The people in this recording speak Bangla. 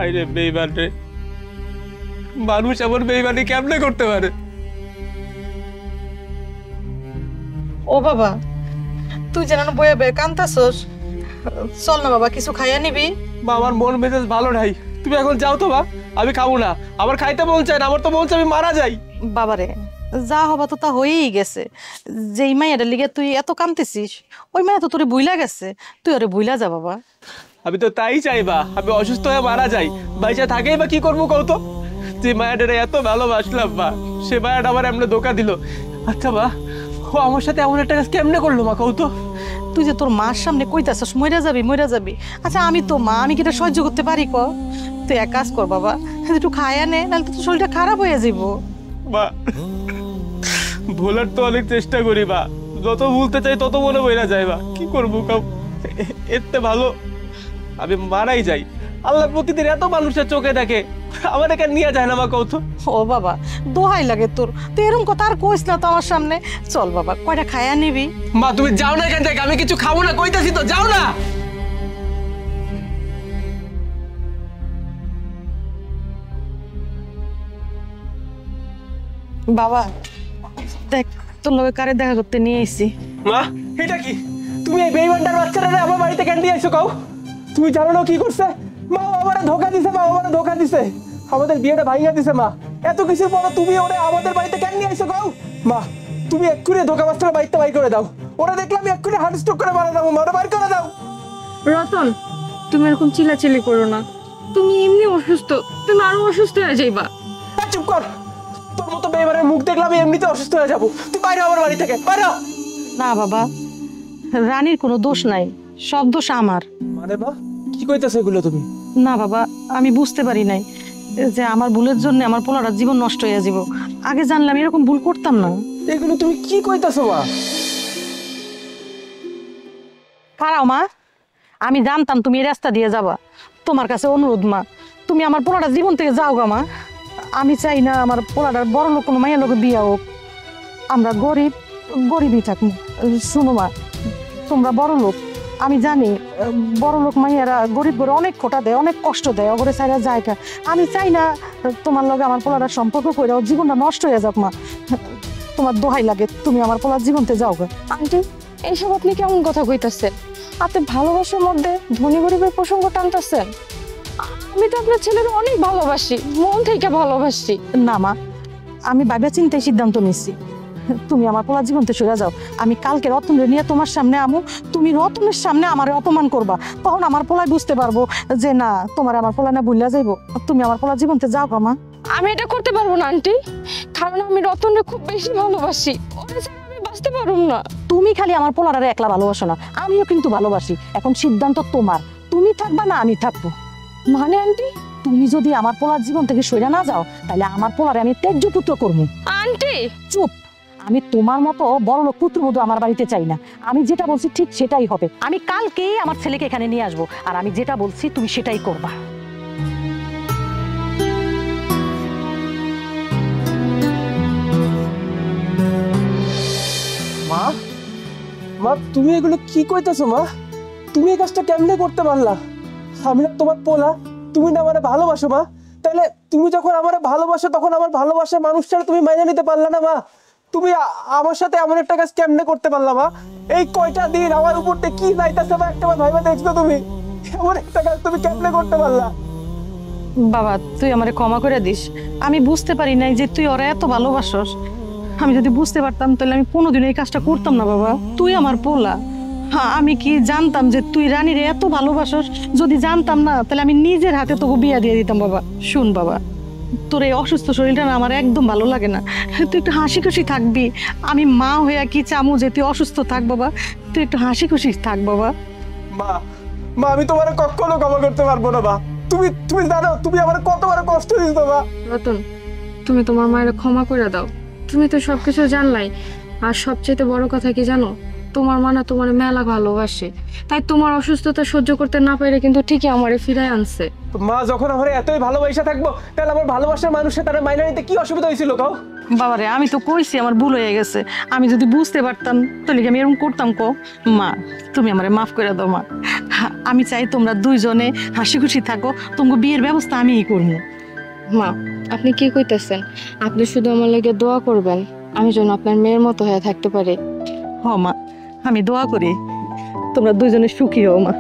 আরে বেঈমান রে, মানুষ এমন বেঈমানি কেমনে করতে পারে? ও বাবা, তুই যেন বয়ে বয়ে কান্তাছস, চল না বাবা কিছু খাইয়া নিবি। মা আমার মন মেজাজ ভালো নাই, তুমি এখন যাও তো মা, আমি খাবো না, আমার খাইতে মন চায় না, আমার তো মন চায় আমি মারা যাই। বাবারে যা হবা তো তা হয়েই গেছে, যেই মাইয়াটার লিগে তুই এত কাঁদতেছিস ওই মাইয়া তো তোরে বুইলা গেছে, তুই ওরে বুইলা যা বাবা। আমি তো তাই চাইবা, আমি অসুস্থ হয়ে মারা যাই, বাইচা থাকেই বা কি করবো কও তো? যে মায়াটারে এত ভালোবাসলাম মা, সে মায়াটা আমার এমনি ধোকা দিল। আচ্ছা মা, ও আমার সাথে এমন একটা কাজ কেমনে করলো মা কও তো? তুই যে তোর মার সামনে কইতাছস মইরা যাবি মইরা যাবি, আচ্ছা আমি তো মা, আমি কি এটা সহ্য করতে পারি? তুই এক কাজ কর বাবা, একটু খায়া নে, নাহলে তো তোর শরীরটা খারাপ হয়ে যাবো। মা ভোলার তো অনেক চেষ্টা করি মা, যত ভুলতে চাই তত মনে বইরা যায় মা, কি করবো কাউ? এতে ভালো আমি মারাই যাই। আল্লাহ প্রতিদিন এত মানুষের চোখে দেখে, আমার এখানে নিয়ে যায় না মা কও তো? ও বাবা দোহাই লাগে তোর, তুই এরকম কথা আর কইস না তো আমার সামনে। চল বাবা কয়টা খায়া নিবি। মা তুমি যাও না এখান থেকে, আমি কিছু খাবো না কইতাছি তো, যাও না। বাবা দেখ তোর লগে কারে দেখা করতে নিয়ে এসেছি। মা এটা কি? তুমি এই বেঈমানটার বাচ্চারা আমার বাড়িতে কেন দিয়ে আইছো কও? তুমি জানো না কি করছে? মা আমারে ধোকা দিছে, মা আমারে ধোকা দিছে, আমাদের বিয়েটা ভাঙিয়ে দিছে মা। এত কিছুর পর তুমি ওরে আমাদের বাড়িতে কেন নিয়ে আইছো কও? মা তুমি এক্ষুনি ধোকা বাচ্চারা বাড়িতে বাইর করে দাও, ওরা দেখলে আমি এক্ষুনি হার্ট স্ট্রোক করে মারা যাবো, মারা বাইর করে দাও। রতন তুমি এরকম চিল্লাচিল্লি করো না, তুমি এমনি অসুস্থ, তুমি আরো অসুস্থ হয়ে যাইবা। চুপ কর, তোর মতো বেঈমানের মুখ দেখলে আমি এমনিতে অসুস্থ হয়ে যাবো, তুই বাইরে আমার বাড়ি থেকে বাইরে। না বাবা, রানীর কোনো দোষ নাই, সব দোষ আমার। মানে মা কি কইতাছ এগুলো তুমি? না বাবা, আমি বুঝতে পারি নাই যে আমার ভুলের জন্য আমার পোলাটা জীবন নষ্ট হয়ে যাব। আগে জানলাম এরকম ভুল করতাম না। এগুলো তুমি কি কইতাছো মা? খারাও মা, আমি জানতাম তুমি এই রাস্তা দিয়ে যাবা, তোমার কাছে অনুরোধ মা, তুমি আমার পোলাটা জীবন থেকে যাও গা মা। আমি চাই না আমার পোলাটার বড় লোক কোনো মাইয়া লোক বিয়া হোক, আমরা গরিব, গরিবই থাকি। শুনো মা, তোমরা বড় লোক, আমি জানি বড় লোক মাইয়ারা গরিব করে অনেক খোটা দেয়, অনেক কষ্ট দেয়, ওগরে চাইরা জায়গা। আমি চাই না তোমার লগে আমার পোলাটার সম্পর্ক করে ওর জীবনটা নষ্ট হয়ে যাক মা। তোমার দোহাই লাগে, তুমি আমার পোলার জীবনতে যাও গা। আন্টি এইসব আপনি কেমন কথা কইতাছেন? আপনি ভালোবাসার মধ্যে ধনী গরিবের প্রসঙ্গ টানতেছেন। আমি তো আপনার ছেলের অনেক ভালোবাসি, মন থেকে ভালোবাসি। না মা, আমি ভাইবা চিন্তায় সিদ্ধান্ত নিচ্ছি, তুমি আমার পোলার জীবনতে সরে যাও। আমি কালকে রতনের নিয়ে তোমার সামনে আমু, তুমি রতনের সামনে আমার অপমান করবা, তখন আমার পোলায় বুঝতে পারবো যে না তোমার আমার পোলা না ভুলিয়া যাইবো। তুমি আমার পোলার জীবনতে যাও গা মা। আমি এটা করতে পারবো না আন্টি, কারণ আমি রতনকে খুব বেশি ভালোবাসি, ওরে ছাড়া আমি বাঁচতে পারবো না। তুমি খালি আমার পোলারে একলা ভালোবাসো না, আমিও কিন্তু ভালোবাসি। এখন সিদ্ধান্ত তোমার, তুমি থাকবা না আমি থাকবো। মানে আন্টি তুমি যদি আমার পোলার জীবন থেকে সইরা না যাও, তাহলে আমার পোলারে আমি ত্যায্য পুত্র করবো। আন্টি চুপ, আমি তোমার মতো বড় লোক পুত্রবধূ আমার বাড়িতে চাই না। আমি যেটা বলছি ঠিক সেটাই হবে। আমি কালকে আমার ছেলেকে এখানে নিয়ে আসবো, আর আমি যেটা বলছি তুমি সেটাই করবা। মা মা তুমি এগুলো কি কইতাছো মা? তুমি এই কাজটা কেমনে করতে পারলা? আমি না তোমার পোলা, তুমি না আমারে ভালোবাসো মা, তাহলে তুমি যখন আমারে ভালোবাসো তখন আমার ভালোবাসার মানুষটারে তুমি মাইনে নিতে পারলা না মা? তুমি আমার সাথে এমন একটা কাজ কেমনে করতে পারলা মা? এই কয়টা দিন আমার উপরতে কি যাইতাছে মা, একটা ভাইবা দেখছো তুমি? এমন একটা কাজ তুমি কেমনে করতে পারলা? বাবা তুই আমারে ক্ষমা করে দিস, আমি বুঝতে পারি নাই যে তুই ওরা এত ভালোবাসস। আমি যদি বুঝতে পারতাম তাহলে আমি কোনোদিন এই কাজটা করতাম না বাবা। তুই আমার পোলা, হ্যাঁ আমি কি জানতাম যে তুই রানীরে এত ভালোবাসস? যদি জানতাম না তাহলে আমি নিজের হাতে তোকে বিয়া দিয়ে দিতাম বাবা। শুন বাবা, তোর এই অসুস্থ শরীরটা না আমার একদম ভালো লাগে না, তুই একটু হাসি খুশি থাকবি। আমি মা হইয়া কি চামু যে তুই অসুস্থ থাক বাবা, তুই একটু হাসি খুশি থাক বাবা। মা মা আমি তোমার কখনো ক্ষমা করতে পারবো না মা, তুমি তুমি জানো তুমি আমার কত বড় কষ্ট দিছো মা। রতন তুমি তোমার মায়ের ক্ষমা করে দাও, তুমি তো সবকিছু জানলাই। আর সবচেয়ে বড় কথা কি জানো, তোমার মানে তোমার মেলা ভালোবাসে, তাই তোমার অসুস্থতা সহ্য করতে না পারে কিন্তু ঠিকই আমারে ফিরায় আনছে। মা যখন আমার এতই ভালোবাসা থাকবো, তাহলে আমার ভালোবাসার মানুষের তারা মাইনা নিতে কি অসুবিধা হয়েছিল কাউ? বাবারে আমি তো কইছি আমার ভুল হয়ে গেছে, আমি যদি বুঝতে পারতাম তাহলে কি আমি এরকম করতাম কো? মা তুমি আমারে মাফ করে দাও মা। আমি চাই তোমরা দুইজনে হাসি খুশি থাকো, তোমাকে বিয়ের ব্যবস্থা আমিই করবো। মা, আপনি কি কইতেছেন? আপনি শুধু আমার লাগে দোয়া করবেন, আমি যেন আপনার মেয়ের মতো হয়ে থাকতে পারি। হ মা, আমি দোয়া করি তোমরা দুইজনে সুখী হও মা।